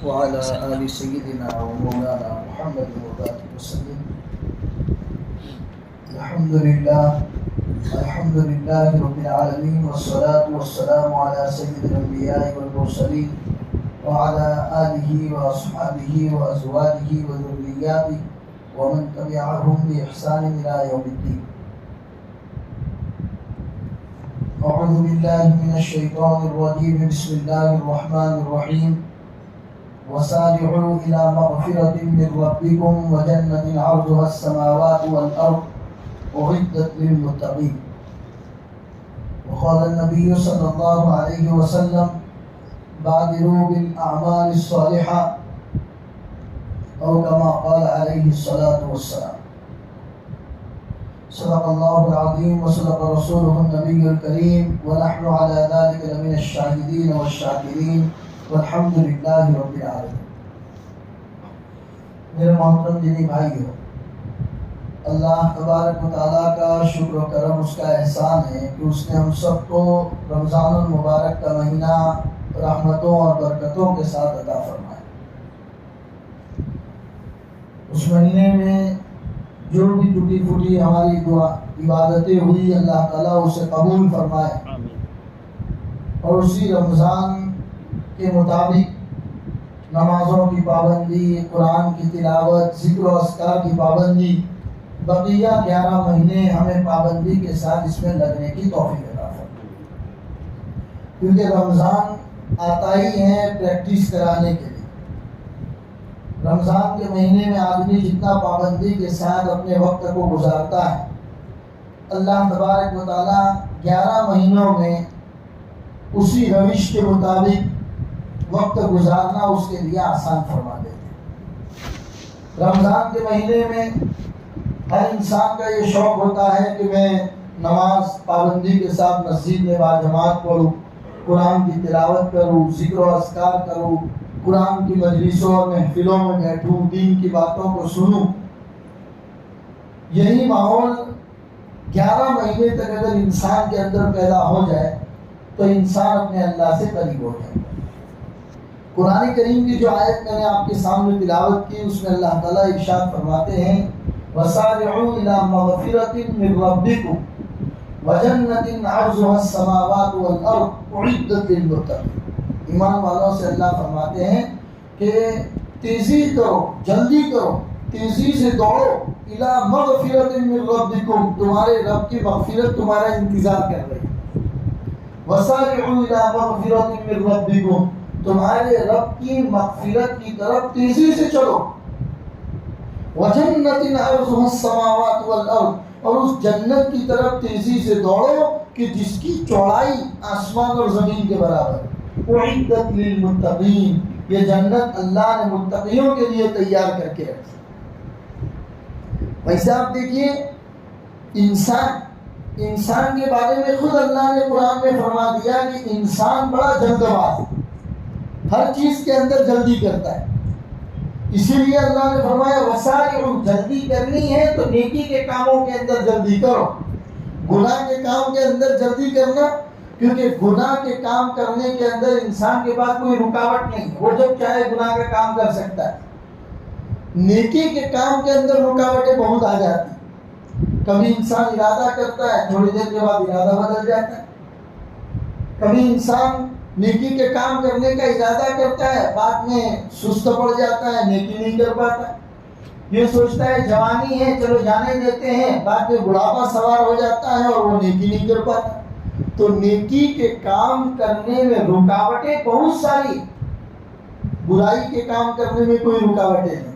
وعلى آل سيدنا ومولانا محمد وبارك وسلم. الحمد لله رب العالمين والصلاة والسلام على سيد الأنبياء والمرسلين وعلى آله وأصحابه وأزواجه وذرياته ومن تبعهم بإحسان إلى يوم الدين. أعوذ بالله من الشيطان الرجيم. بسم الله الرحمن الرحيم. وسارعوا إلى مغفرة من ربكم وجنة عرضها السماوات والأرض أعدت للمتقين. وقال النبي صلى الله عليه وسلم بادروا بالأعمال الصالحة أو كما قال عليه الصلاة والسلام. صدق الله العظيم وصدق رسوله النبي الكريم ونحن على ذلك لمن الشاهدين والشاكرين والحمد لله رب العالمين. میرے محترم دینی بھائیو، اللہ تبارک و تعالیٰ کا شکر و کرم، اس کا احسان ہے کہ اس نے ہم سب کو رمضان المبارک کا مہینہ رحمتوں اور برکتوں کے ساتھ عطا فرمایا. اس مہینے میں جو بھی ٹوٹی پھوٹی ہماری دعا عبادتیں ہوئی، اللہ تعالیٰ اسے قبول فرمائے اور اسی رمضان کے مطابق نمازوں کی پابندی، قرآن کی تلاوت، ذکر و اذکار کی پابندی، بقیہ 11 مہینے ہمیں پابندی کے ساتھ اس میں لگنے کی توفیق عطا فرمائے. کیونکہ رمضان آتا ہی ہے پریکٹس کرانے کے لیے. رمضان کے مہینے میں آدمی جتنا پابندی کے ساتھ اپنے وقت کو گزارتا ہے، اللہ تبارک و تعالیٰ 11 مہینوں میں اسی روش کے مطابق وقت گزارنا اس کے لیے آسان فرما دیتے ہیں. رمضان کے مہینے میں ہر انسان کا یہ شوق ہوتا ہے کہ میں نماز پابندی کے ساتھ مسجد میں باجماعت پڑھوں، قرآن کی تلاوت کروں، ذکر و اذکار کروں، قرآن کی مجلسوں اور محفلوں میں بیٹھوں، دین کی باتوں کو سنوں. یہی ماحول 11 مہینے تک اگر انسان کے اندر پیدا ہو جائے تو انسان اپنے اللہ سے قریب ہو جائے. قرآن کریم کی جو آیت میں نے آپ کے سامنے تلاوت کی، اس میں اللہ تعالیٰ ارشاد فرماتے ہیں وَسَارِعُوا إِلَى مَغْفِرَةٍ مِّن رَّبِّكُمْ وَجَنَّةٍ عَرْضُهَا السَّمَاوَاتُ وَالْأَرْضُ أُعِدَّتْ لِلْمُتَّقِينَ. ایمان والوں سے اللہ فرماتے ہیں کہ تیزی کرو، جلدی کرو، تیزی سے دوڑو اِلَى مَغْفِرَةٍ مِّن رَّبِّكُمْ، تمہارے رب کی مغفرت تمہارا انتظار کر رہی ہے. وَسَارِعُوا إِلَى مَغْفِرَةٍ مِّن رَّبِّكُمْ، تمہارے رب کی مغفرت کی طرف تیزی سے چلو. وَجَنَّةٍ عَرْضُهَا السَّمَاوَاتُ وَالْأَرْضُ، اور اس جنت کی طرف تیزی سے دوڑو کہ جس کی چوڑائی آسمان اور زمین کے برابر. اُعِدَّتْ لِلْمُتَّقِينَ، یہ جنت اللہ نے متقیوں کے لیے تیار کر کے رکھی. ویسے آپ دیکھیے انسان کے بارے میں خود اللہ نے قرآن میں فرما دیا کہ انسان بڑا جلد باز ہے، ہر چیز کے اندر جلدی کرتا ہے. اسی لیے اللہ نے فرمایا وسارعوا، جلدی کرنی ہے تو نیکی کے کاموں کے اندر جلدی کرو، گناہ کے کام کے اندر جلدی کرنا، کیونکہ گناہ کے کام کرنے کے اندر انسان کے پاس کوئی رکاوٹ نہیں، وہ جب چاہے گناہ کا کام کر سکتا ہے. نیکی کے کام کے اندر رکاوٹیں بہت آ جاتی ہیں. کبھی انسان ارادہ کرتا ہے، تھوڑی دیر کے بعد ارادہ بدل جاتا ہے. کبھی انسان نیکی کے کام کرنے کا ارادہ کرتا ہے، بعد میں سست پڑ جاتا ہے، نیکی نہیں کر پاتا. یہ سوچتا ہے جوانی ہے چلو جانے دیتے ہیں، بعد میں بڑھاپا سوار ہو جاتا ہے اور وہ نیکی نہیں کر پاتا. تو نیکی کے کام کرنے میں رکاوٹیں بہت ساری، برائی کے کام کرنے میں کوئی رکاوٹیں نہیں.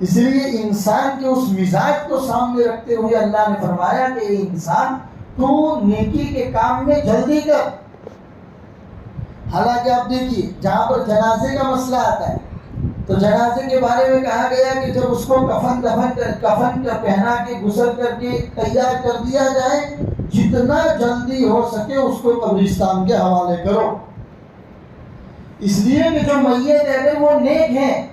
اس لیے انسان کے اس مزاج کو سامنے رکھتے ہوئے اللہ نے فرمایا کہ اے انسان تو نیکی کے کام میں جلدی کر. حالانکہ آپ دیکھیے جہاں پر جنازے کا مسئلہ آتا ہے تو جنازے کے بارے میں کہا گیا کہ جب اس کو کفن پہنا کے غسل کر کے تیار کر دیا جائے، جتنا جلدی ہو سکے اس کو قبرستان کے حوالے کرو. اس لیے کہ جو میت ہے وہ نیک ہیں،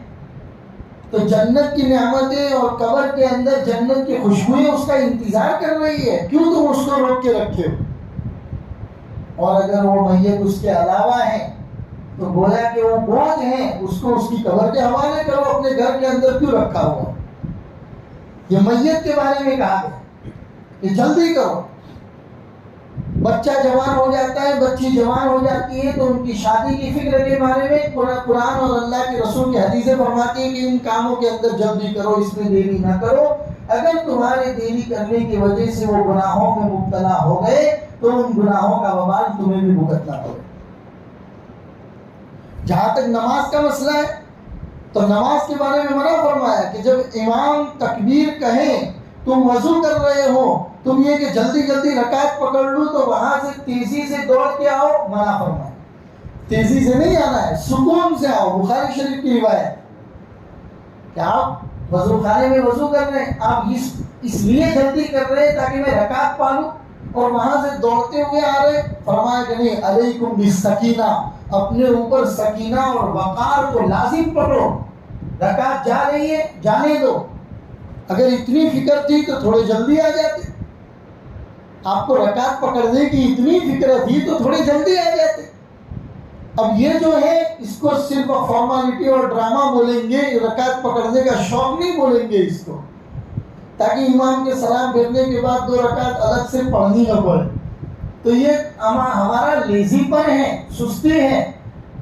تو جنت کی نعمتیں اور قبر کے اندر جنت کی خوشبوئیں اس کا انتظار کر رہی ہے. کیوں تم اس کو روک کے رکھے ہو؟ اور اگر وہ میت اس کے علاوہ ہے تو گویا کہ وہ بوجھ ہیں، اس کو اس کی قبر کے حوالے کرو، اپنے گھر کے اندر کیوں رکھا ہوا؟ یہ میت کے بارے میں کہا گیا کہ جلدی کرو. بچہ جوان ہو جاتا ہے، بچی جوان ہو جاتی ہے، تو ان کی شادی کی فکر کے بارے میں قرآن اور اللہ کے رسول کی حدیثیں فرماتی ہیں کہ ان کاموں کے اندر جلدی کرو، اس میں دیری نہ کرو. اگر تمہارے دیری کرنے کی وجہ سے وہ گناہوں میں مبتلا ہو گئے تو ان گناہوں کا وبال تمہیں بھی بھگتنا پڑے. جہاں تک نماز کا مسئلہ ہے تو نماز کے بارے میں منع فرمایا کہ جب امام تکبیر کہیں تم وضو کر رہے ہو، تم یہ کہ جلدی جلدی رکعت پکڑ لوں تو وہاں سے تیزی سے دوڑ کے آؤ، منع فرمایا. تیزی سے نہیں آنا ہے، سکون سے آؤ. بخاری شریف کی روایت کہ آپ وضو خانے میں وضو کر رہے ہیں، آپ اس لیے جلدی کر رہے ہیں تاکہ میں رکعت پالوں، اور وہاں سے دوڑتے ہوئے آ رہے. فرمایا کہ نہیں، علیکم بالسکینہ، اپنے اوپر سکینہ اور وقار کو لازم پکڑو. رکعت جا رہی ہے، جانے دو. اگر اتنی فکر تھی تو تھوڑے جلدی آ جاتے. آپ کو رکعت پکڑنے کی اتنی فکر تھی تو تھوڑے جلدی آ جاتے. اب یہ جو ہے اس کو صرف فارمالٹی اور ڈرامہ بولیں گے، رکعت پکڑنے کا شوق نہیں بولیں گے اس کو، تاکہ امام کے سلام پھیرنے کے بعد 2 رکعت الگ سے پڑھنی نہ پڑے. تو یہ ہمارا لیزی پن ہے، سستی ہے.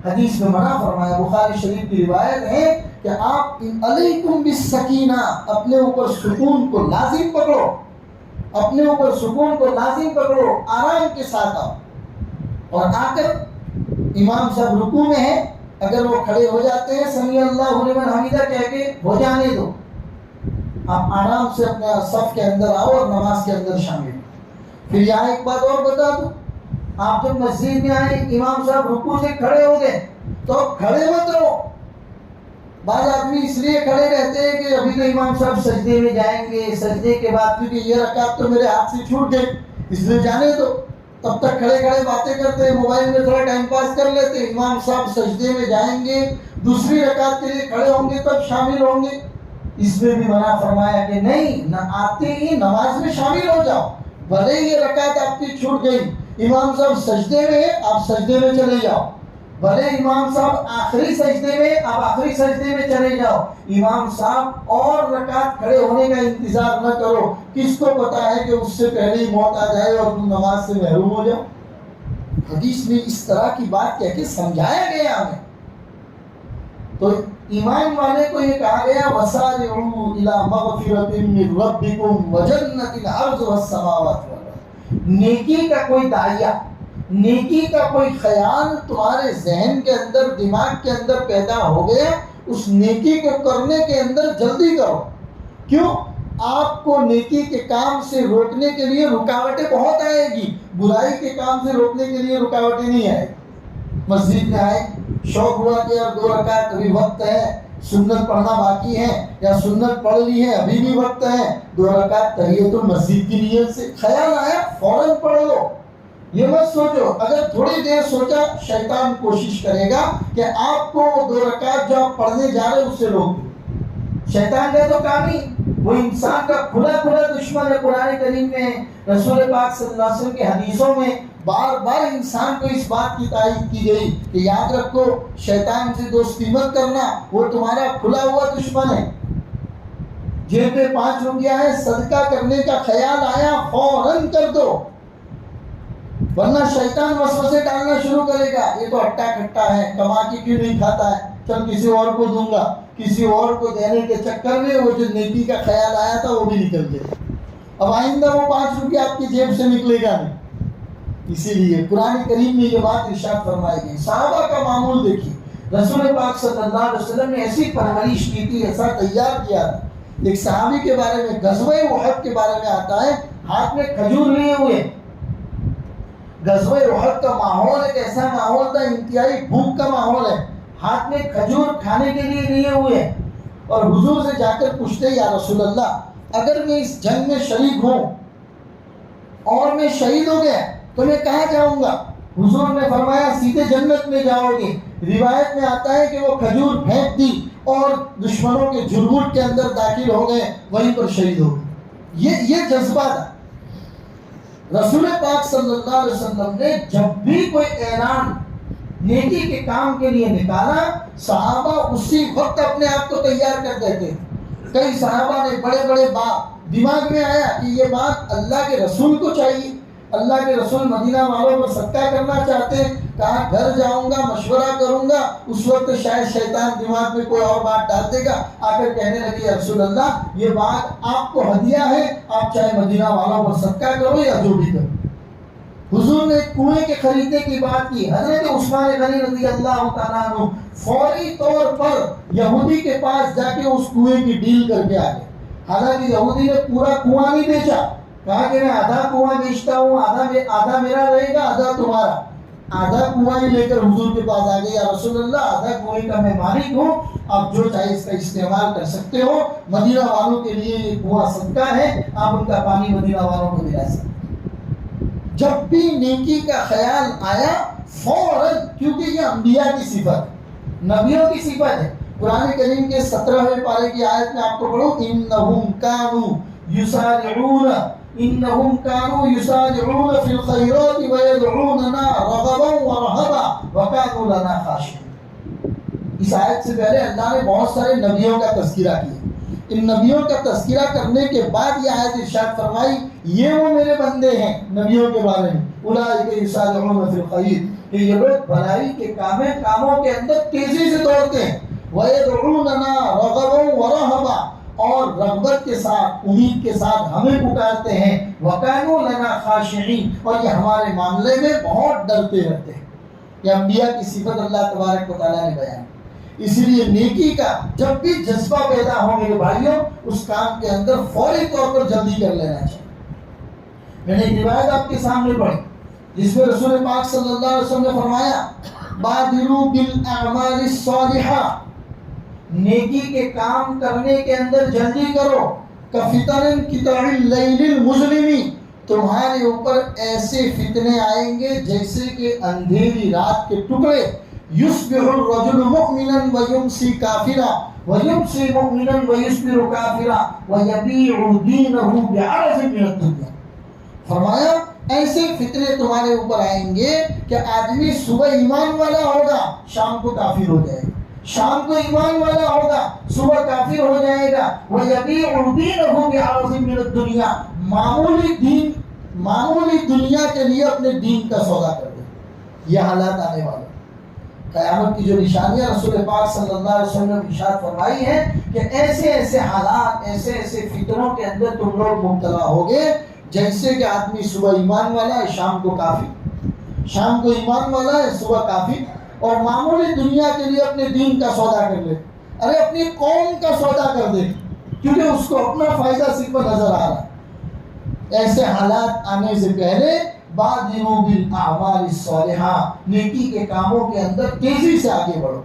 حدیث میں منع فرمایا، بخاری شریف کی روایت ہے کہ آپ علیکم بالسکینہ، اپنے اوپر سکون کو لازم پکڑو، اپنے اوپر سکون کو لازم پکڑو، آرام کے ساتھ آؤ. اور آ کر امام صاحب رکوع میں ہیں، اگر وہ کھڑے ہو جاتے ہیں سمیع اللہ لمن حمیدہ کہہ کے ہو جانے دو، آپ آرام سے اپنے صف کے اندر آؤ اور نماز کے اندر شامل ہو. پھر یہاں ایک بات اور بتا دوں، آپ جب مسجد میں آئے امام صاحب رکوع سے کھڑے ہو گئے تو کھڑے مت رہو. بعض آدمی اس لیے کھڑے رہتے ہیں کہ ابھی تو امام صاحب سجدے میں جائیں گے، سجدے کے بعد کیونکہ یہ رکعت تو میرے ہاتھ سے چھوٹ گئی اس لیے جانے دو. تب تک کھڑے کھڑے باتیں کرتے ہیں، موبائل میں تھوڑا ٹائم پاس کر لیتے. امام صاحب سجدے میں جائیں گے، دوسری رکعت کے لیے کھڑے ہوں گے تب شامل ہوں گے. اس میں بھی منع فرمایا کہ نہیں، نہ آتے ہی نماز میں شامل ہو جاؤ. بھلے یہ رکعت آپ کی چھوٹ گئی، امام صاحب سجدے میں ہیں، آپ سجدے میں چلے جاؤ. بھلے امام صاحب آخری سجدے میں، آپ آخری سجدے میں چلے جاؤ. امام صاحب اور رکعت کھڑے ہونے کا انتظار نہ کرو. کس کو پتا ہے کہ اس سے پہلے ہی موت آ جائے اور تم نماز سے محروم ہو جاؤ. حدیث میں اس طرح کی بات کہہ کے سمجھایا گیا ہمیں. تو ایمان والے کو یہ کہا گیا وَسَارِعُوا إِلَىٰ مَغْفِرَةٍ مِّن رَبِّكُمْ وَجَنَّةٍ عَرْضُهَا السَّمَاوَاتُ وَالْأَرْضُ. نیکی کا کوئی داعیہ، نیکی کا کوئی خیال تمہارے ذہن کے اندر، دماغ کے اندر پیدا ہو گیا، اس نیکی کو کرنے کے اندر جلدی کرو. کیوں؟ آپ کو نیکی کے کام سے روکنے کے لیے رکاوٹیں بہت آئے گی، برائی کے کام سے روکنے کے لیے رکاوٹیں نہیں آئے. مسجد میں آئے، شوق ہوا کہ یار 2 رکعت ابھی وقت ہے، سنت پڑھنا باقی ہے یا سنت پڑھ لی ہے ابھی بھی وقت ہے، 2 رکعت تحیۃ المسجد کی نیت سے خیال آیا فوراً پڑھ لو. یہ مت سوچو، اگر تھوڑی دیر سوچا شیطان کوشش کرے گا کہ آپ کو 2 رکعت جو آپ پڑھنے جا رہے ہیں اس سے روک دے. شیطان کا تو کام ہی، وہ انسان کا کھلا کھلا دشمن ہے. قرآن کریم میں، رسول پاک صلی اللہ علیہ وسلم کی حدیثوں میں بار بار انسان کو اس بات کی تائید کی گئی کہ یاد رکھو شیطان سے دوستی مت کرنا، وہ تمہارا کھلا ہوا دشمن ہے. جیب میں 5 روپیہ ہے، صدقہ کرنے کا خیال آیا فوراً کر دو، ورنہ شیطان وسوسے ڈالنا شروع کرے گا. یہ تو ہٹا کھٹا ہے، کما کے کیوں نہیں کھاتا ہے، چل کسی اور کو دوں گا. کسی اور کو دینے کے چکر میں وہ جو نیکی کا خیال آیا تھا وہ بھی نکل گیا. اب آئندہ وہ 5 روپیہ آپ کی جیب سے نکلے گا نہیں. اسی لیے قرآن کریم میں یہ بات ارشاد فرمائی گئی. صحابہ کا معمول دیکھیے، رسول پاک صلی اللہ علیہ وسلم نے ایسی پرورش کی تھی، ایسا تیار کیا تھا. ایک صحابی کے بارے میں، غزوہ احد کے بارے میں آتا ہے، ہاتھ میں کھجور لیے ہوئے. غزوہ احد کا ماحول ایک ایسا ماحول تھا، انتہائی بھوک کا ماحول ہے، ہاتھ میں کھجور کھانے کے لیے لیے ہوئے. اور حضور سے جا کر پوچھتے یا رسول اللہ، اگر میں اس جنگ میں شریک ہوں اور میں شہید ہو گیا تو میں کہاں جاؤں گا؟ حضور نے فرمایا سیدھے جنت میں جاؤ گے. روایت میں آتا ہے کہ وہ کھجور پھینک دی اور دشمنوں کے جھرمٹ کے اندر داخل ہو گئے، وہیں پر شہید ہو گئے. یہ جذبہ تھا. رسول پاک صلی اللہ علیہ وسلم نے جب بھی کوئی اعلان نیکی کے کام کے لیے نکالا، صحابہ اسی وقت اپنے آپ کو تیار کر دیتے تھے۔ کئی صحابہ نے بڑے بڑے بات دماغ میں آیا کہ یہ بات اللہ کے رسول کو چاہیے، اللہ کے رسول مدینہ والوں کو صدقہ کرنا چاہتے ہیں، کہا گھر جاؤں گا مشورہ کروں گا، اس وقت شاید شیطان دماغ میں کوئی اور بات ڈال دے گا، آ کر کہنے لگے یا رسول اللہ یہ بات آپ کو ہدیہ ہے، آپ چاہے مدینہ والوں پر صدقہ کرو یا جو بھی کرو۔ حضور نے کنویں کے خریدنے کی بات کی، حضرت عثمان غنی رضی اللہ تعالیٰ عنہ فوری طور پر یہودی کے پاس جا کے اس کنویں کی ڈیل کر کے آ گئے۔ حالانکہ یہودی نے پورا کنواں نہیں بیچا، کہا کہ میں آدھا کنواں بیچتا ہوں، آدھا میرا رہے گا، آدھا تمہارا۔ آدھا کنواں ہی لے کر حضور کے پاس آ گئے، یا رسول اللہ آدھا کنویں کا میں مالک ہوں، آپ جو چاہے اس کا استعمال کر سکتے ہو، مدینہ والوں کے لیے یہ کنواں صدقہ ہے، آپ ان کا پانی مدینہ والوں کو دلا سکتے۔ جب بھی نیکی کا خیال آیا فوراً، کیونکہ یہ انبیاء کی صفت، نبیوں کی صفت ہے۔ قرآن کریم کے 17ویں پارے کی آیت میں آپ کو پڑھو، انہم کانوا یسارعون فی الخیرات ویدعوننا رغبا ورہبا وکانوا لنا خاشعین۔ اس آیت سے پہلے اللہ نے بہت سارے نبیوں کا تذکرہ کیا، ان نبیوں کا تذکرہ کرنے کے بعد یہ آیت ارشاد فرمائی یہ وہ میرے بندے ہیں نبیوں کے بارے میں، اولئک یسارعون فی الخیر، کہ یہ لوگ بھلائی کے کاموں کے اندر تیزی سے دوڑتے ہیں، وَيَدْعُونَنَا رَغَبًا وَرَهَبًا، اور رغبت کے ساتھ امید کے ساتھ ہمیں پکارتے ہیں، وَكَانُوا لَنَا خَاشِعِينَ، اور یہ ہمارے معاملے میں بہت ڈرتے رہتے ہیں۔ یہ انبیاء کی صفت اللہ تبارک و تعالیٰ نے بیان، اسی لیے نیکی کا جب بھی جذبہ پیدا ہو میرے بھائیوں، اس کام کے اندر فوری طور پر جلدی کر لینا چاہیے۔ میں نے ایک روایت آپ کے سامنے پڑھی جس میں رسول پاک صلی اللہ علیہ وسلم نے فرمایا بادروا بالاعمال الصالحہ، نیکی کے کام کرنے کے اندر جلدی کرو، کفتن قطع اللیل المظلم، تمہارے اوپر ایسے فتنے آئیں گے جیسے کہ اندھیری رات کے ٹکڑے، یصبح الرجل مؤمنا ویمسی کافرا ویمسی مؤمنا ویصبح کافرا ویبیع دینہ بعرض من الدنیا۔ فرمایا ایسے فتنے تمہارے اوپر آئیں گے کہ آدمی صبح ایمان والا ہوگا شام کو کافر ہو جائے گا، شام کو ایمان والا ہوگا صبح کافر ہو جائے گا، وَيَبِيعُ دِينَهُ بِعَرَضٍ مِّنَ الدُّنْيَا، معمولی دنیا کے لیے اپنے دین کا سودا کر دے۔ یہ حالات آنے والے قیامت کی جو نشانیاں رسول پاک صلی اللہ علیہ وسلم نے ارشاد فرمائی ہیں کہ ایسے ایسے حالات، ایسے ایسے فتنوں کے اندر تم لوگ مبتلا ہوگے جیسے کہ آدمی صبح ایمان والا ہے شام کو کافر، شام کو ایمان والا ہے صبح کافر، اور معمولی دنیا کے لیے اپنے دین کا سودا کر لے، ارے اپنی قوم کا سودا کر دے، کیونکہ اس کو اپنا فائدہ صرف نظر آ رہا ہے۔ ایسے حالات آنے سے پہلے بادروا بالاعمال الصالحہ، نیکی کے کاموں کے اندر تیزی سے آگے بڑھو۔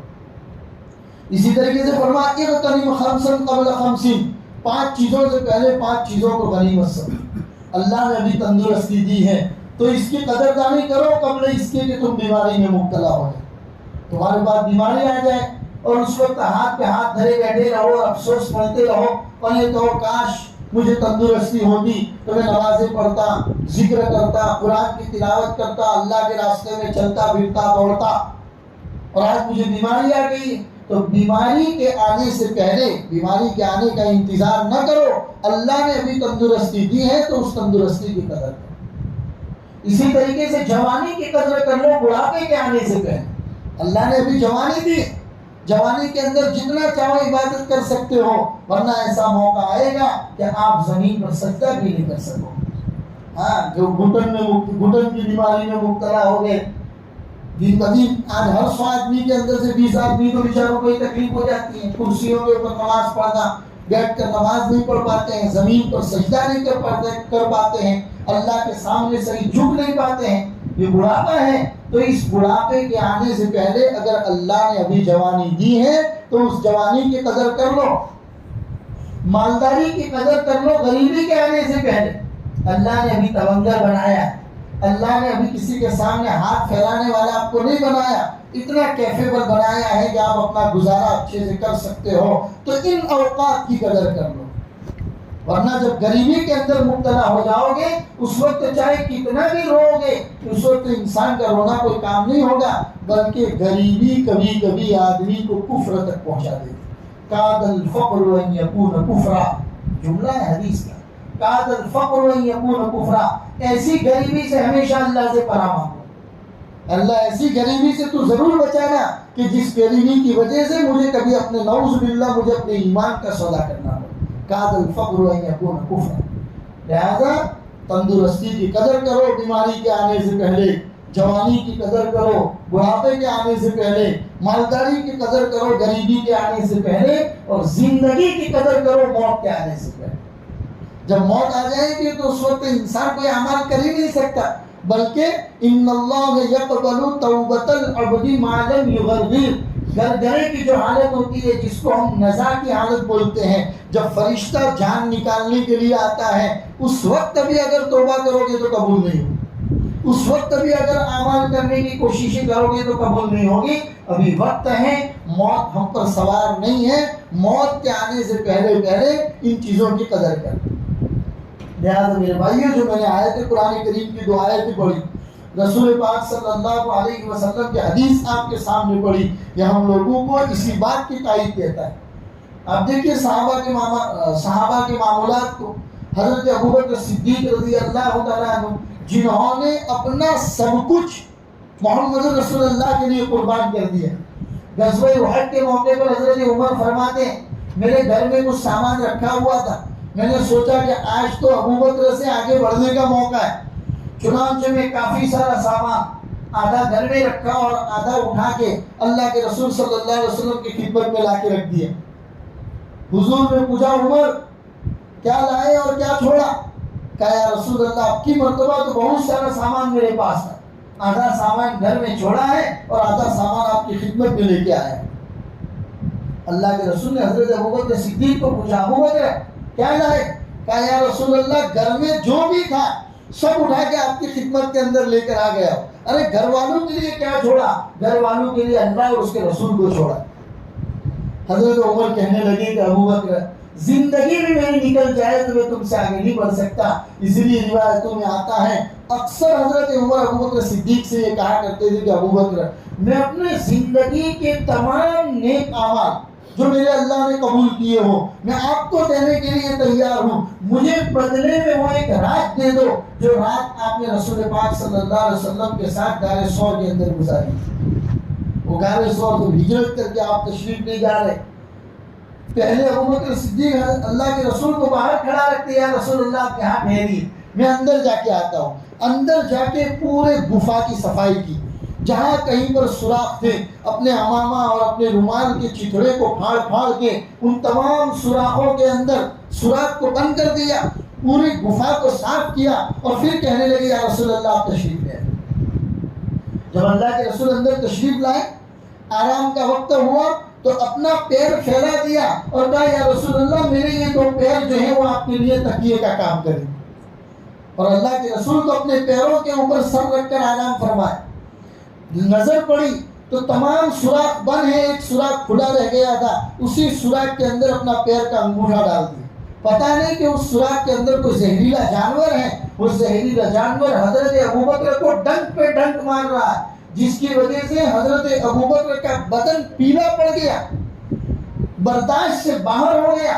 اسی طریقے سے فرمایا اغتنم خمسا قبل خمس، 5 چیزوں سے پہلے 5 چیزوں کو غنیمت سمجھو۔ اللہ نے ابھی تندرستی دی ہے تو اس کی قدردانی کرو قبل اس کے کہ تم بیماری میں مبتلا ہو جائے، تمہارے پاس بیماری آ جائے اور اس وقت ہاتھ پہ ہاتھ دھرے بیٹھے رہو اور افسوس پڑھتے رہو اور یہ کہو کاش مجھے تندرستی ہوتی تو میں نمازیں پڑھتا، ذکر کرتا، قرآن کی تلاوت کرتا، اللہ کے راستے میں چلتا پھرتا دوڑتا، اور آج مجھے بیماری آ گئی۔ تو بیماری کے آنے سے پہلے، بیماری کے آنے کا انتظار نہ کرو، اللہ نے ابھی تندرستی دی ہے تو اس تندرستی کی قدر کرو۔ اسی طریقے سے جوانی کی قدر کر لو بڑھاپے کے آنے سے پہلے، اللہ نے ابھی جوانی دی، جوانی کے اندر جتنا چاہو عبادت کر سکتے ہو، ورنہ ایسا موقع آئے گا کہ آپ زمین پر سجدہ بھی نہیں کر سکو۔ ہاں، جو گھٹن کی بیماری میں مبتلا ہو گئے، دن بدن آج ہر 100 آدمی کے اندر سے 20 آدمی کو بیچاروں کو تکلیف ہو جاتی ہے، کرسیوں کے اوپر نماز پڑھنا، بیٹھ کر نماز نہیں پڑھ پاتے ہیں، زمین پر سجدہ نہیں کر پاتے ہیں، اللہ کے سامنے صحیح جھک نہیں پاتے ہیں، یہ بڑھاپا ہے۔ تو اس بڑھاپے کے آنے سے پہلے اگر اللہ نے ابھی جوانی دی ہے تو اس جوانی کی قدر کر لو، مالداری کی قدر کر لو غریبی کے آنے سے پہلے۔ اللہ نے ابھی تونگر بنایا، اللہ نے ابھی کسی کے سامنے ہاتھ پھیلانے والا آپ کو نہیں بنایا، اتنا کیفیبل بنایا ہے کہ آپ اپنا گزارا اچھے سے کر سکتے ہو، تو ان اوقات کی قدر کر لو۔ ورنہ جب غریبی کے اندر مبتلا ہو جاؤ گے اس وقت چاہے کتنا بھی رو گے اس وقت انسان کا رونا کوئی کام نہیں ہوگا، بلکہ غریبی کبھی کبھی آدمی کو کفر تک پہنچا دے گی۔ کاد الفقر ان یکون کفرا، جملہ ہے حدیث کا، کاد الفقر ان یکون کفرا، ایسی غریبی سے ہمیشہ اللہ سے پناہ مانگو، اللہ ایسی غریبی سے تو ضرور بچانا کہ جس غریبی کی وجہ سے مجھے کبھی اپنے نعوذ باللہ مجھے اپنے ایمان کا سودا کرنا ہو۔ کاد الفقر ان یکون کفرا، لہذا تندرستی کی قدر کرو بیماری کے آنے سے پہلے، جوانی کی قدر کرو بڑھاپے کے آنے سے پہلے، مالداری کی قدر کرو غریبی کے آنے سے پہلے، اور زندگی کی قدر کرو موت کے آنے سے پہلے۔ جب موت آ جائے گی تو اس وقت انسان کوئی اعمال کر ہی نہیں سکتا، بلکہ ان اللہ یقبل توبۃ العبد ما لم یغرغر، گرگرے کی جو حالت ہوتی ہے جس کو ہم نزا کی حالت بولتے ہیں، جب فرشتہ جان نکالنے کے لیے آتا ہے اس وقت بھی اگر توبہ کرو گے تو قبول نہیں ہوگی، اس وقت بھی اگر اعمال کرنے کی کوششیں کرو گے تو قبول نہیں ہوگی۔ ابھی وقت ہے، موت ہم پر سوار نہیں ہے، موت کے آنے سے پہلے پہلے ان چیزوں کی قدر کر۔ لہٰذا میرے بھائیوں، جو میں نے آیت قرآن کریم کی دو آیتیں پڑھی، رسول پاک صلی اللہ علیہ وسلم کی حدیث آپ کے سامنے پڑھی، یہ ہم لوگوں کو اسی بات کی تائید دیتا ہے۔ آپ دیکھیے صحابہ کے معاملات کو، حضرت ابوبکر صدیق رضی اللہ تعالیٰ عنہ جنہوں نے اپنا سب کچھ محمد رسول اللہ کے لیے قربان کر دیا۔ غزوہ احد کے موقع پر حضرت عمر فرماتے ہیں میرے گھر میں کچھ سامان رکھا ہوا تھا، میں نے سوچا کہ آج تو ابوبکر سے آگے بڑھنے کا موقع ہے، چنانچہ میں کافی سارا سامان آدھا گھر میں رکھا اور آدھا اٹھا کے اللہ کے رسول صلی اللہ علیہ وسلم کی خدمت میں لا کے رکھ دیا۔ حضور نے پوچھا عمر کیا لائے اور کیا چھوڑا؟ کہا یا رسول اللہ اب کی مرتبہ تو بہت سارا سامان میرے پاس ہے، آدھا سامان گھر میں چھوڑا ہے اور آدھا سامان آپ کی خدمت میں لے کے آیا ہے۔ اللہ کے رسول نے حضرت ابوبکر صدیق کو پوچھا ابوبکر کیا لائے؟ کہا یا رسول اللہ گھر میں جو بھی تھا سب اٹھا کے آپ کی خدمت کے اندر لے کر آ گیا۔ ارے گھر والوں کے لیے کیا چھوڑا؟ گھر والوں کے لیے اللہ اور اس کے رسول کو چھوڑا۔ حضرت عمر کہنے لگے کہ ابوبکر زندگی میں میری نکل جائے تو میں تم سے آگے نہیں بڑھ سکتا، اسی لیے روایتوں میں آتا ہے اکثر حضرت عمر ابوبکر صدیق سے یہ کہا کرتے تھے کہ ابوبکر میں اپنے زندگی کے تمام نیک اعمال جو میرے اللہ نے قبول کیے ہو میں آپ کو دینے کے لیے تیار ہوں، مجھے بدلے میں وہ ایک رات دے دو جو رات آپ نے رسول پاک صلی اللہ علیہ وسلم کے ساتھ غار ثور کے اندر گزاری۔ وہ غار ثور تو ہجرت کر کے آپ تشریف نہیں جا رہے، پہلے ابوبکر صدیق اللہ کے رسول کو باہر کھڑا رکھتے یا رسول اللہ آپ یہاں ٹھہریے میں اندر جا کے آتا ہوں۔ اندر جا کے پورے گفا کی صفائی کی، جہاں کہیں پر سوراخ تھے اپنے امامہ اور اپنے رومال کے چتھڑے کو پھاڑ پھاڑ کے ان تمام سوراخوں کے اندر سوراخ کو بند کر دیا، پوری گفا کو صاف کیا اور پھر کہنے لگے یا رسول اللہ آپ تشریف لائیں۔ جب اللہ کے رسول اندر تشریف لائے آرام کا وقت ہوا تو اپنا پیر پھیلا دیا اور کہا یا رسول اللہ میرے یہ دو پیر جو ہیں وہ آپ کے لیے تکیے کا کام کریں، اور اللہ کے رسول کو اپنے پیروں کے اوپر سر رکھ کر آرام فرمائے۔ نظر پڑی تو تمام سوراخ بند ہے، ایک سوراخ کھلا رہ گیا تھا، اسی سوراخ کے اندر اپنا پیر کا انگوٹھا ڈال دیا۔ پتہ نہیں کہ اس سوراخ کے اندر کوئی زہریلا جانور ہے، وہ زہریلا جانور حضرت ابوبکر کو ڈنک پہ ڈنک مار رہا ہے، جس کی وجہ سے حضرت ابوبکر کا بدن پیلا پڑ گیا، برداشت سے باہر ہو گیا۔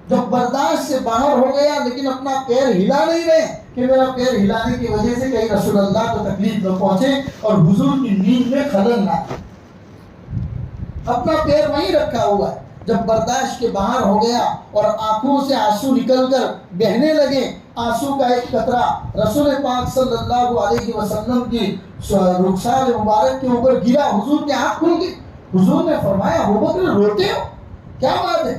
جب برداشت سے باہر ہو گیا لیکن اپنا پیر ہلا نہیں رہے کہ میرا پیر ہلانے کی وجہ سے کہیں رسول اللہ کو تکلیف نہ پہنچے اور حضور کی نیند میں خلل نہ آئے، اپنا پیر وہیں رکھا ہوا ہے۔ جب برداشت کے باہر ہو گیا اور آنکھوں سے آنسو نکل کر بہنے لگے، آنسو کا ایک قطرہ رسول پاک صلی اللہ علیہ وسلم کی رخسار مبارک کے اوپر گرا، حضور کی آنکھ کھل گئی۔ حضور نے فرمایا ابوبکر روتے ہو، کیا بات ہے؟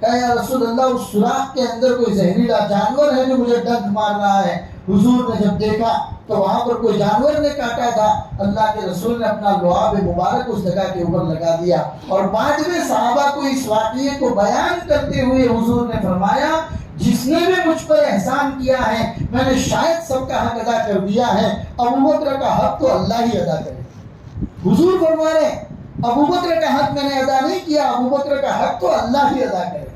کہا یا رسول اللہ اس سوراخ کے اندر کوئی زہریلا جانور ہے جو مجھے ڈنک مار رہا ہے۔ حضور نے جب دیکھا تو وہاں پر کوئی جانور نے کاٹا تھا، اللہ کے رسول نے اپنا لعاب مبارک اس جگہ کے اوپر لگا دیا، اور بعد میں صحابہ کو اس واقعے کو بیان کرتے ہوئے حضور نے فرمایا جس نے بھی مجھ پر احسان کیا ہے میں نے شاید سب کا حق ادا کر دیا ہے، ابوبکر کا حق تو اللہ ہی ادا کرے۔ حضور فرما رہے ابوبکر کا حق میں نے ادا نہیں کیا، ابوبکر کا حق تو اللہ ہی ادا کرے۔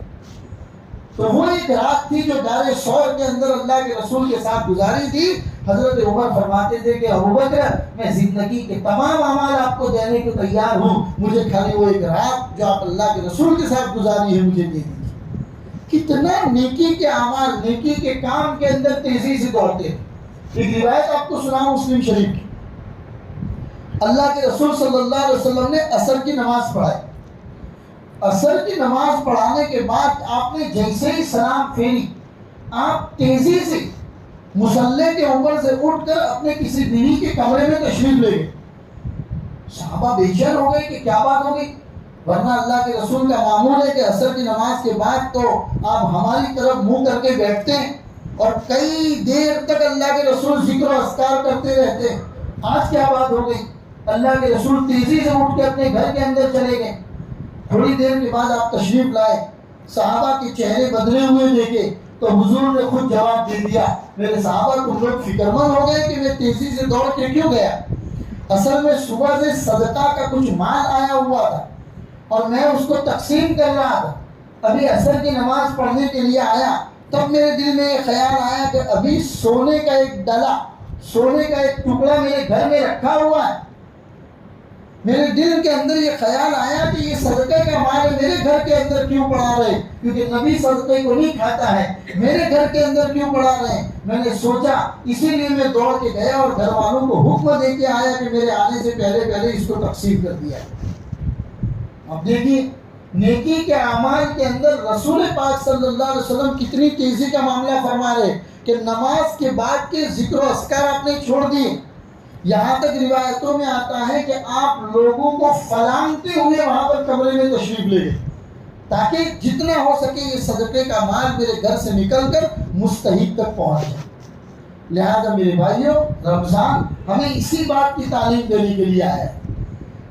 تو وہ ایک رات تھی جو دار سور کے اندر اللہ کے رسول کے ساتھ گزاری تھی. حضرت عمر فرماتے تھے کہ ابوبکر میں زندگی کے تمام اعمال آپ کو دینے کو تیار ہوں, مجھے خالی وہ ایک رات جو آپ اللہ کے رسول کے ساتھ گزاری ہے مجھے دے دیجیے. کتنا نیکی کے اعمال, نیکی کے کام کے اندر تیزی سے دوڑتے ہیں. ایک روایت آپ کو سناؤں مسلم شریف کی. اللہ کے رسول صلی اللہ علیہ وسلم نے عصر کی نماز پڑھائی. عصر کی نماز پڑھانے کے بعد آپ نے جیسے ہی سلام پھیری, آپ تیزی سے مصلی کے اوپر سے اٹھ کر اپنے کسی بیوی کے کمرے میں تشریف لے گئے. صحابہ بے چین ہو گئے کہ کیا بات ہو گئی, ورنہ اللہ کے رسول کا معمول ہے کہ عصر کی نماز کے بعد تو آپ ہماری طرف منہ کر کے بیٹھتے ہیں اور کئی دیر تک اللہ کے رسول ذکر و اذکار کرتے رہتے ہیں. آج کیا بات ہو گئی؟ اللہ کے رسول تیزی سے اٹھ کے اپنے گھر کے اندر چلے گئے. تھوڑی دیر کے بعد آپ تشریف لائے, صحابہ کے چہرے بدلے ہوئے دیکھے تو حضور نے خود جواب دے دیا, میرے صحابہ تم لوگ فکر مند ہو گئے کہ میں تیزی سے دوڑ کے کیوں گیا. اصل میں صبح سے صدقہ کا کچھ مال آیا ہوا تھا اور میں اس کو تقسیم کر رہا تھا. ابھی عصر کی نماز پڑھنے کے لیے آیا, تب میرے دل میں یہ خیال آیا کہ ابھی سونے کا ایک ڈلا, سونے کا ایک ٹکڑا میرے گھر میں رکھا ہوا ہے. میرے دل کے اندر یہ خیال آیا کہ یہ صدقے کا مال میرے گھر کے اندر کیوں پڑا رہے, کیونکہ نبی صدقے کو نہیں کھاتا ہے, میرے گھر کے اندر کیوں پڑا رہے. میں نے سوچا, اسی لیے میں دوڑ کے گیا اور گھر والوں کو حکم دے کے آیا کہ میرے آنے سے پہلے اس کو تقسیم کر دیا. اب دیکھیے نیکی کے اعمال کے اندر رسول پاک صلی اللہ علیہ وسلم کتنی تیزی کا معاملہ فرما رہے کہ نماز کے بعد کے ذکر و اذکار آپ نے چھوڑ دیے. یہاں تک روایتوں میں آتا ہے کہ آپ لوگوں کو فلانگتے ہوئے وہاں پر کمرے میں تشریف لے گئے تاکہ جتنا ہو سکے یہ صدقے کا مال میرے گھر سے نکل کر مستحق تک پہنچ جائے. لہذا میرے بھائیوں, رمضان ہمیں اسی بات کی تعلیم دینے کے لیے آیا ہے.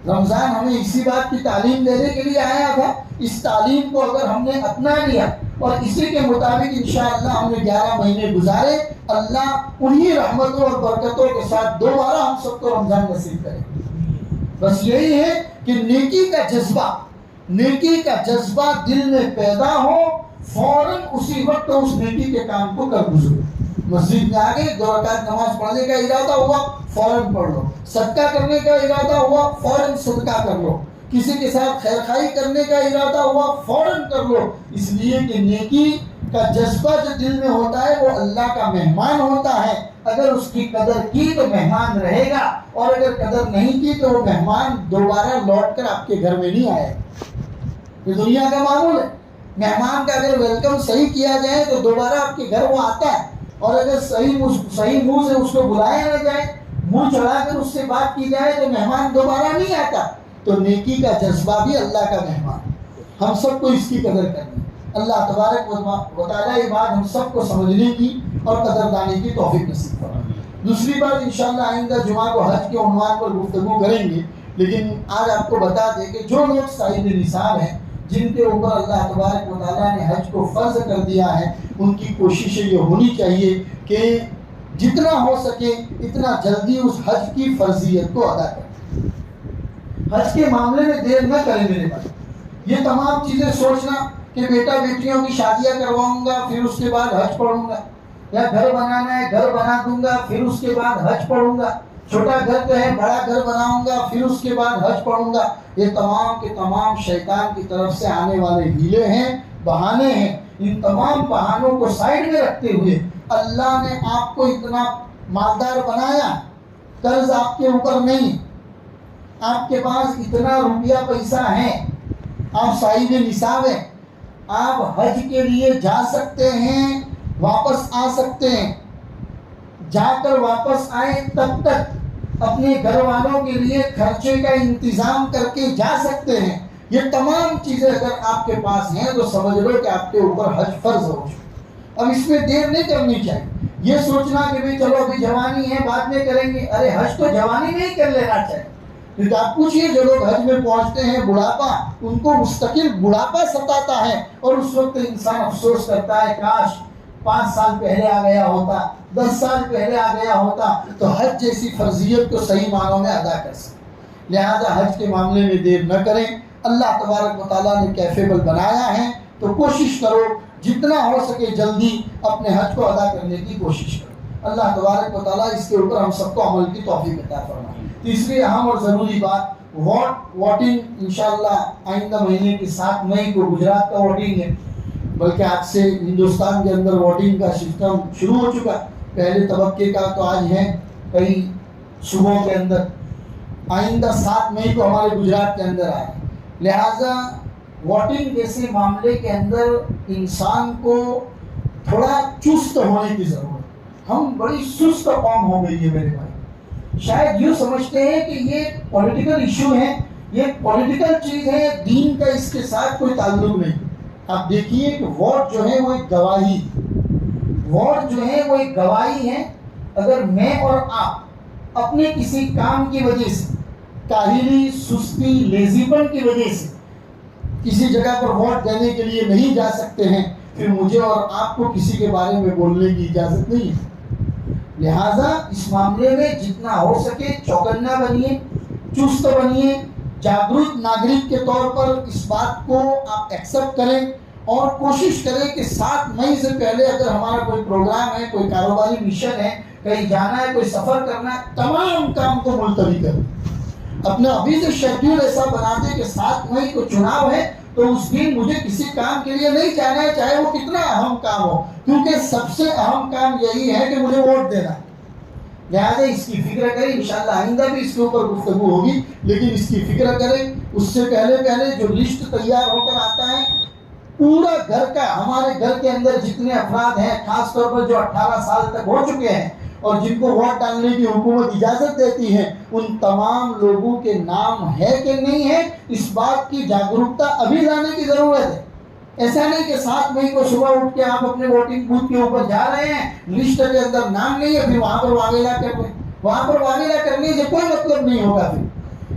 رمضان ہمیں اسی بات کی تعلیم دینے کے لیے آیا تھا. اس تعلیم کو اگر ہم نے اپنا لیا اور اسی کے مطابق انشاءاللہ ہم نے 11 مہینے گزارے, اللہ انہی رحمتوں اور برکتوں کے ساتھ دوبارہ ہم سب کو رمضان نصیب کرے. بس یہی ہے کہ نیکی کا جذبہ دل میں پیدا ہو, فوراً اسی وقت اس نیکی کے کام کو کر گزرو. مسجد میں آ گئے, 2 رکعت نماز پڑھنے کا ارادہ ہوا, فوراً پڑھ لو. صدقہ کرنے کا ارادہ ہوا, فوراً صدقہ کر لو. کسی کے ساتھ خیر خواہی کرنے کا ارادہ ہوا, فوراً کر لو. اس لیے کہ نیکی کا جذبہ جو دل میں ہوتا ہے وہ اللہ کا مہمان ہوتا ہے. اگر اس کی قدر کی تو مہمان رہے گا, اور اگر قدر نہیں کی تو وہ مہمان دوبارہ لوٹ کر آپ کے گھر میں نہیں آئے. یہ دنیا کا معمول ہے. مہمان کا اگر ویلکم صحیح کیا جائے تو دوبارہ آپ کے گھر وہ آتا ہے, اور اگر صحیح منہ سے اس کو بلایا نہ جائے, منہ چڑھا کر اس سے بات کی جائے تو مہمان دوبارہ نہیں آتا. تو نیکی کا جذبہ بھی اللہ کا مہمان, ہم سب کو اس کی قدر کرنی. اللہ تبارک و تعالیٰ یہ بات ہم سب کو سمجھنے کی اور قدردانی کی توفیق نصیب فرمائے. دوسری بات انشاءاللہ آئندہ جمعہ کو حج کے عنوان پر گفتگو کریں گے, لیکن آج آپ کو بتا دیں کہ جو لوگ صاحب نصاب ہیں, جن کے اوپر اللہ تبارک و تعالیٰ نے حج کو فرض کر دیا ہے, ان کی کوششیں یہ ہونی چاہیے کہ جتنا ہو سکے اتنا جلدی اس حج کی فرضیت کو ادا کریں. حج کے معاملے میں دیر نہ کریں میرے بھائی. یہ تمام چیزیں سوچنا کہ بیٹا بیٹیوں کی شادیاں کرواؤں گا پھر اس کے بعد حج پڑھوں گا, یا گھر بنانا ہے گھر بنا دوں گا پھر اس کے بعد حج پڑھوں گا, چھوٹا گھر تو ہے بڑا گھر بناؤں گا پھر اس کے بعد حج پڑھوں گا, یہ تمام کے تمام شیطان کی طرف سے آنے والے ہیلے ہیں, بہانے ہیں. ان تمام بہانوں کو سائڈ میں رکھتے ہوئے اللہ نے آپ کو اتنا مالدار بنایا, قرض آپ کے اوپر نہیں, آپ کے پاس اتنا روپیہ پیسہ ہے, آپ صاحب نصاب ہیں, آپ حج کے لیے جا سکتے ہیں, واپس آ سکتے ہیں. جا کر واپس آئیں تب تک اپنے گھر والوں کے لیے خرچے کا انتظام کر کے جا سکتے ہیں. یہ تمام چیزیں اگر آپ کے پاس ہیں تو سمجھ لو کہ آپ کے اوپر حج فرض ہو چکا. اب اس میں دیر نہیں کرنی چاہیے. یہ سوچنا کہ بھئی چلو ابھی جوانی ہے بعد میں کریں گے, ارے حج تو جوانی میں ہی کر لینا چاہیے. کیونکہ آپ پوچھئے جو لوگ حج میں پہنچتے ہیں بڑھاپا, ان کو مستقل بڑھاپا ستاتا ہے, اور اس وقت انسان افسوس کرتا ہے کاش 5 سال پہلے آ گیا ہوتا, 10 سال پہلے آ گیا ہوتا تو حج جیسی فرضیت کو صحیح معنوں میں ادا کر سکے. لہذا حج کے معاملے میں دیر نہ کریں. اللہ تبارک و تعالیٰ نے کیفیبل بنایا ہے تو کوشش کرو جتنا ہو سکے جلدی اپنے حج کو ادا کرنے کی کوشش کرو. اللہ تبارک و تعالیٰ اس کے اوپر ہم سب کو عمل کی توفیق عطا فرمائے. تیسری اہم اور ضروری بات ووٹنگ انشاءاللہ آئندہ مہینے کی 7 مئی کو گجرات کا ووٹنگ ہے، بلکہ آج سے ہندوستان کے اندر ووٹنگ کا سسٹم شروع ہو چکا. پہلے طبقے کا تو آج ہے کئی صوبوں کے اندر، آئندہ 7 مئی کو ہمارے گجرات کے اندر آئے. لہٰذا ووٹنگ جیسے معاملے کے اندر انسان کو تھوڑا چست ہونے کی ضرورت ہے. ہم بڑی سست قوم ہو گئی ہے میرے بھائی. شاید یوں سمجھتے ہیں کہ یہ پولیٹیکل ایشو ہے، یہ پولیٹیکل چیز ہے، دین کا اس کے ساتھ کوئی تعلق نہیں. آپ دیکھیے کہ ووٹ جو ہے وہ ایک گواہی، ووٹ جو ہے وہ ایک گواہی ہے. اگر میں اور آپ اپنے کسی کام کی وجہ سے، کاہلی، سستی، لیزیپن کی وجہ سے کسی جگہ پر ووٹ دینے کے لیے نہیں جا سکتے ہیں، پھر مجھے اور آپ کو کسی کے بارے میں بولنے کی اجازت نہیں ہے. لہٰذا اس معاملے میں جتنا ہو سکے چوکنا بنیے، چست بنیے، جاگرت ناگرک کے طور پر اس بات کو آپ ایکسیپٹ کریں اور کوشش کریں کہ 7 مئی سے پہلے اگر ہمارا کوئی پروگرام ہے، کوئی کاروباری مشن ہے، کہیں جانا ہے، کوئی سفر کرنا ہے، تمام کام کو ملتوی کریں. اپنا ابھی سے شیڈیول ایسا بنا دیں کہ 7 مئی کو چناؤ ہے تو اس دن مجھے کسی کام کے لیے نہیں جانا ہے، چاہے وہ کتنا اہم کام ہو، کیونکہ سب سے اہم کام یہی ہے کہ مجھے ووٹ دینا. لہٰذا اس کی فکر کریں. انشاءاللہ آئندہ بھی اس کے اوپر گفتگو ہوگی، لیکن اس کی فکر کریں. اس سے پہلے جو لسٹ تیار ہو کر آتا ہے پورا گھر کا، ہمارے گھر کے اندر جتنے افراد ہیں، خاص طور پر جو 18 سال تک ہو چکے ہیں اور جن کو ووٹ ڈالنے کی حکومت اجازت دیتی ہے، ان تمام لوگوں کے نام ہے کہ نہیں ہے، اس بات کی جاگرکتا ابھی لانے کی ضرورت ہے. ایسا نہیں کہ 7 مئی کو صبح اٹھ کے آپ اپنے ووٹنگ بوتھ کے اوپر جا رہے ہیں، لسٹ کے اندر نام نہیں ہے، پھر وہاں پر واگیلا کر رہے ہیں. وہاں پر واگیلا کرنے سے کوئی مطلب نہیں ہوگا. پھر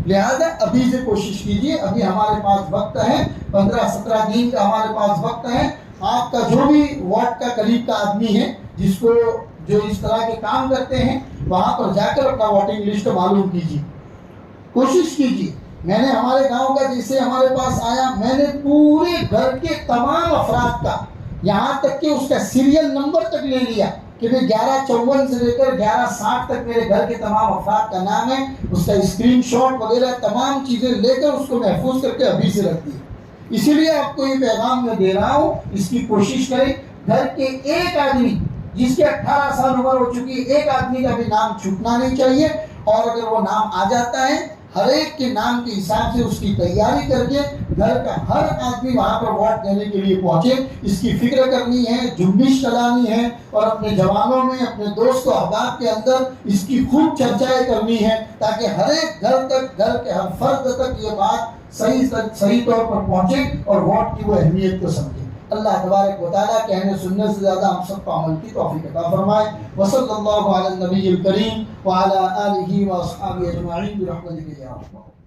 لہذا ابھی سے کوشش کیجیے. ابھی ہمارے پاس وقت ہے، 15-17 دن کا ہمارے پاس وقت ہے. آپ کا جو بھی وارڈ کا قریب کا آدمی ہے، جس کو جو اس طرح کے کام کرتے ہیں، وہاں پر جا کر اپنا ووٹنگ لسٹ معلوم کیجیے. کوشش کیجیے. میں نے ہمارے گاؤں کا جیسے ہمارے پاس آیا، میں نے پورے گھر کے تمام افراد کا، یہاں تک کہ اس کا سیریل نمبر تک لے لیا کہ 1154 سے لے کر 1160 تک میرے گھر کے تمام افراد کا نام ہے. اس کا اسکرین شاٹ وغیرہ تمام چیزیں لے کر اس کو محفوظ کر کے ابھی سے رکھ دی. اسی لیے آپ کو یہ پیغام میں دے رہا ہوں، اس کی کوشش کریں. گھر کے ایک آدمی جس کے 18 سال عمر ہو چکی ہے، ایک آدمی کا بھی نام چھوٹنا نہیں چاہیے. اور اگر وہ نام آ جاتا ہے، ہر ایک کے نام کے حساب سے اس کی تیاری کر کے گھر کا ہر آدمی وہاں پر ووٹ دینے کے لیے پہنچے. اس کی فکر کرنی ہے، جنبش چلانی ہے، اور اپنے جوانوں میں، اپنے دوست و احباب کے اندر اس کی خوب چرچائیں کرنی ہے، تاکہ ہر ایک گھر تک، گھر کے ہر فرد تک یہ بات صحیح طور پر پہنچے اور ووٹ کی وہ اہمیت کو سمجھے. اللہ تبارک و تعالیٰ کہنے سننے سے زیادہ ہم سب کو عمل کی توفیق عطا فرمائے. وصلی اللہ علی النبی الکریم وعلی آلہ واصحابہ اجمعین برحمتک یا ارحم الراحمین.